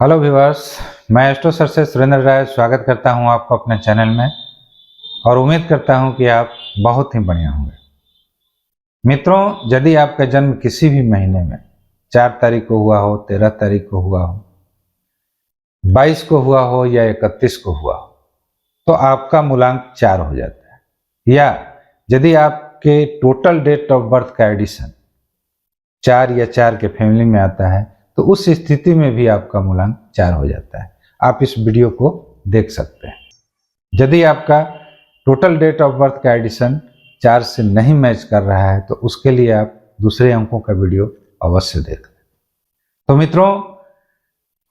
Hello viewers, मैं astro sir से सुरेंद्र राय स्वागत करता हूं आपको अपने चैनल में और उम्मीद करता हूं कि आप बहुत ही बढ़िया होंगे। मित्रों, यदि आपका जन्म किसी भी महीने में 4 तारीख को हुआ हो, 13 तारीख को हुआ हो, 22 को हुआ हो या 31 को हुआ हो, तो आपका मूलांक 4 हो जाता है। या यदि आपके टोटल डेट ऑफ बर्थ का एडिशन 4 या 4 के फैमिली में आता है तो उस स्थिति में भी आपका मूलांक 4 हो जाता है। आप इस वीडियो को देख सकते हैं। यदि आपका टोटल डेट ऑफ बर्थ का एडिशन 4 से नहीं मैच कर रहा है तो उसके लिए आप दूसरे अंकों का वीडियो अवश्य देख लें। तो मित्रों,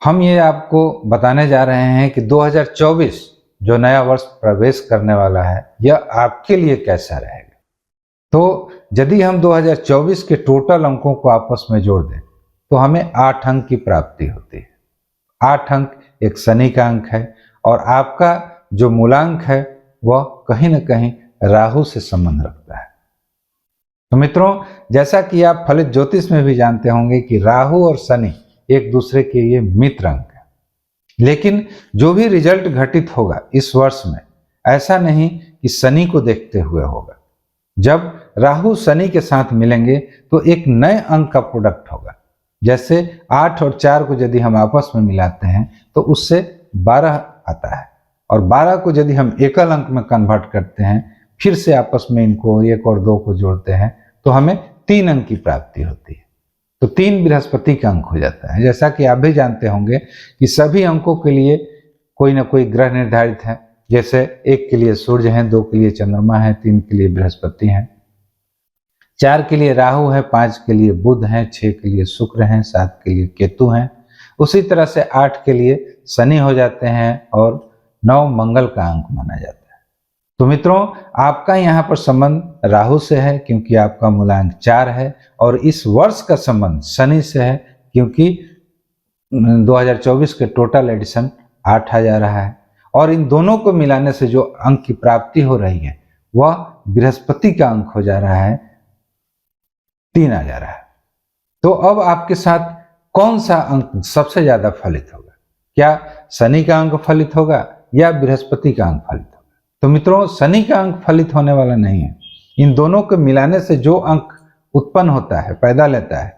हम ये आपको बताने जा रहे हैं कि 2024 जो नया वर्ष प्रवेश करने वाला है यह आपके लिए कैसा रहेगा। तो यदि हम 2024 के टोटल अंकों को आपस में जोड़ दें तो हमें 8 अंक की प्राप्ति होती है। 8 अंक एक शनि का अंक है और आपका जो मूलांक है वह कहीं ना कहीं राहु से संबंध रखता है। तो मित्रों, जैसा कि आप फलित ज्योतिष में भी जानते होंगे कि राहु और शनि एक दूसरे के ये मित्र अंक है। लेकिन जो भी रिजल्ट घटित होगा इस वर्ष में, ऐसा नहीं कि शनि को देखते हुए होगा। जब राहु शनि के साथ मिलेंगे तो एक नए अंक का प्रोडक्ट होगा। जैसे 8 और 4 को यदि हम आपस में मिलाते हैं तो उससे 12 आता है और 12 को यदि हम एकल अंक में कन्वर्ट करते हैं, फिर से आपस में इनको 1 और 2 को जोड़ते हैं तो हमें 3 अंक की प्राप्ति होती है। तो 3 बृहस्पति का अंक हो जाता है। जैसा कि आप भी जानते होंगे कि सभी अंकों के लिए कोई ना कोई ग्रह निर्धारित है। जैसे 1 के लिए सूर्य हैं, 2 के लिए चंद्रमा है, 3 के लिए बृहस्पति हैं, 4 के लिए राहु है, 5 के लिए बुध हैं, 6 के लिए शुक्र हैं, 7 के लिए केतु हैं। उसी तरह से 8 के लिए शनि हो जाते हैं और 9 मंगल का अंक माना जाता है। तो मित्रों, आपका यहाँ पर संबंध राहु से है क्योंकि आपका मूलांक 4 है और इस वर्ष का संबंध शनि से है क्योंकि 2024 के टोटल एडिशन 8 आ जा रहा है और इन दोनों को मिलाने से जो अंक की प्राप्ति हो रही है वह बृहस्पति का अंक हो जा रहा है, 3 आ जा रहा है। तो अब आपके साथ कौन सा अंक सबसे ज्यादा फलित होगा? क्या शनि का अंक फलित होगा या बृहस्पति का अंक फलित होगा? तो मित्रों, शनि का अंक फलित होने वाला नहीं है। इन दोनों को मिलाने से जो अंक उत्पन्न होता है, पैदा लेता है,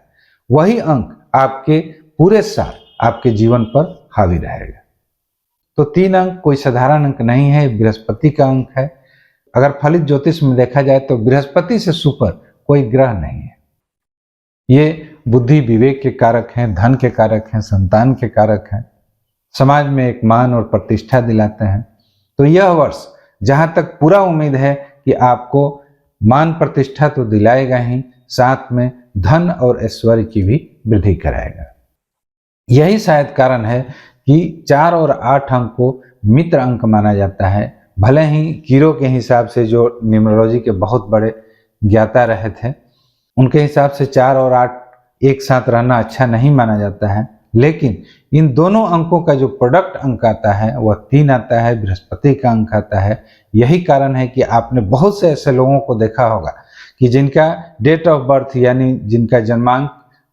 वही अंक आपके पूरे साल आपके जीवन पर हावी रहेगा। तो 3 अंक कोई साधारण अंक नहीं है, बृहस्पति का अंक है। अगर फलित ज्योतिष में देखा जाए तो बृहस्पति से सुपर कोई ग्रह नहीं है। ये बुद्धि विवेक के कारक हैं, धन के कारक हैं, संतान के कारक हैं, समाज में एक मान और प्रतिष्ठा दिलाते हैं। तो यह वर्ष जहां तक पूरा उम्मीद है कि आपको मान प्रतिष्ठा तो दिलाएगा ही, साथ में धन और ऐश्वर्य की भी वृद्धि कराएगा। यही शायद कारण है कि 4 और 8 अंक को मित्र अंक माना जाता है। भले ही कीरो के हिसाब से जो न्यूमरोलॉजी के बहुत बड़े ज्ञाता रहे थे, उनके हिसाब से 4 और 8 एक साथ रहना अच्छा नहीं माना जाता है, लेकिन इन दोनों अंकों का जो प्रोडक्ट अंक आता है वह 3 आता है, बृहस्पति का अंक आता है। यही कारण है कि आपने बहुत से ऐसे लोगों को देखा होगा कि जिनका डेट ऑफ बर्थ यानी जिनका जन्मांक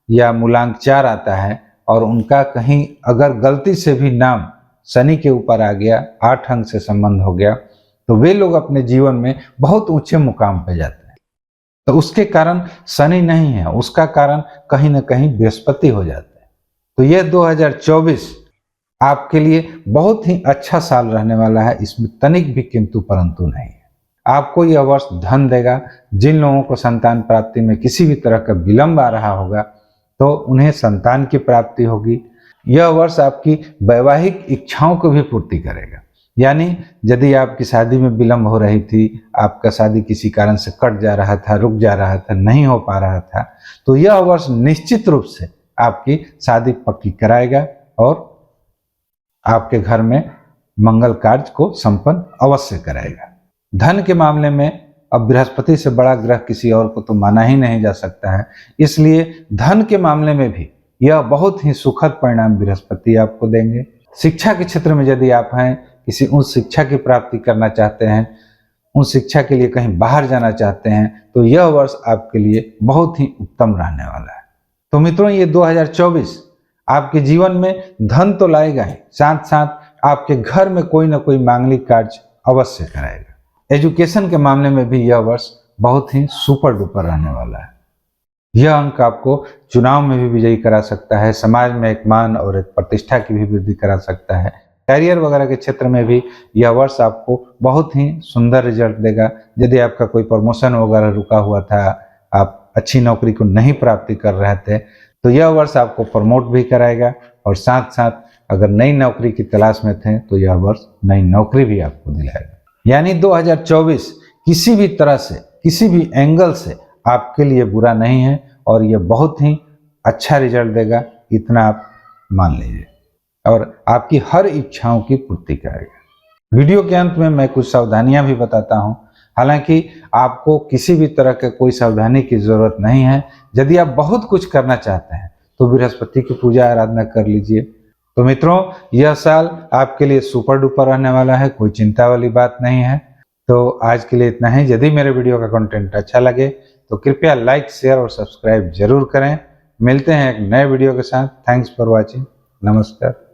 या मूलांक 4 आता है और उनका कहीं अगर गलती से भी नाम शनि के ऊपर आ गया, 8 अंक से संबंध हो गया, तो वे लोग अपने जीवन में बहुत ऊंचे मुकाम पे जाते हैं। तो उसके कारण शनि नहीं है, उसका कारण कहीं ना कहीं बृहस्पति हो जाता है। तो यह 2024 आपके लिए बहुत ही अच्छा साल रहने वाला है, इसमें तनिक भी किंतु परंतु नहीं है। आपको यह वर्ष धन देगा। जिन लोगों को संतान प्राप्ति में किसी भी तरह का विलंब आ रहा होगा तो उन्हें संतान की प्राप्ति होगी। यह वर्ष आपकी वैवाहिक इच्छाओं को भी पूर्ति करेगा। यानी यदि आपकी शादी में विलंब हो रही थी, आपका शादी किसी कारण से कट जा रहा था, रुक जा रहा था, नहीं हो पा रहा था, तो यह वर्ष निश्चित रूप से आपकी शादी पक्की कराएगा और आपके घर में मंगल कार्य को संपन्न अवश्य कराएगा। धन के मामले में अब बृहस्पति से बड़ा ग्रह किसी और को तो माना ही नहीं जा सकता है, इसलिए धन के मामले में भी यह बहुत ही सुखद परिणाम बृहस्पति आपको देंगे। शिक्षा के क्षेत्र में यदि आप हैं, किसी उच्च शिक्षा की प्राप्ति करना चाहते हैं, उस शिक्षा के लिए कहीं बाहर जाना चाहते हैं, तो यह वर्ष आपके लिए बहुत ही उत्तम रहने वाला है। तो मित्रों, ये 2024 आपके जीवन में धन तो लाएगा ही, साथ साथ आपके घर में कोई ना कोई मांगलिक कार्य अवश्य कराएगा। एजुकेशन के मामले में भी यह वर्ष बहुत ही सुपर डुपर रहने वाला है। यह अंक आपको चुनाव में भी विजयी करा सकता है, समाज में एक मान और एक प्रतिष्ठा की भी वृद्धि करा सकता है। करियर वगैरह के क्षेत्र में भी यह वर्ष आपको बहुत ही सुंदर रिजल्ट देगा। यदि आपका कोई प्रमोशन वगैरह रुका हुआ था, आप अच्छी नौकरी को नहीं प्राप्ति कर रहे थे, तो यह वर्ष आपको प्रमोट भी कराएगा। और साथ साथ अगर नई नौकरी की तलाश में थे तो यह वर्ष नई नौकरी भी आपको दिलाएगा। यानी 2024 किसी भी तरह से, किसी भी एंगल से आपके लिए बुरा नहीं है और यह बहुत ही अच्छा रिजल्ट देगा, इतना आप मान लीजिए, और आपकी हर इच्छाओं की पूर्ति करेगा। वीडियो के अंत में मैं कुछ सावधानियां भी बताता हूं। हालांकि आपको किसी भी तरह के कोई सावधानी की जरूरत नहीं है। यदि आप बहुत कुछ करना चाहते हैं तो बृहस्पति की पूजा आराधना कर लीजिए। तो मित्रों, यह साल आपके लिए सुपर डुपर रहने वाला है, कोई चिंता वाली बात नहीं है। तो आज के लिए इतना ही। यदि मेरे वीडियो का कंटेंट अच्छा लगे तो कृपया लाइक, शेयर और सब्सक्राइब जरूर करें। मिलते हैं एक नए वीडियो के साथ। Thanks for watching. नमस्कार।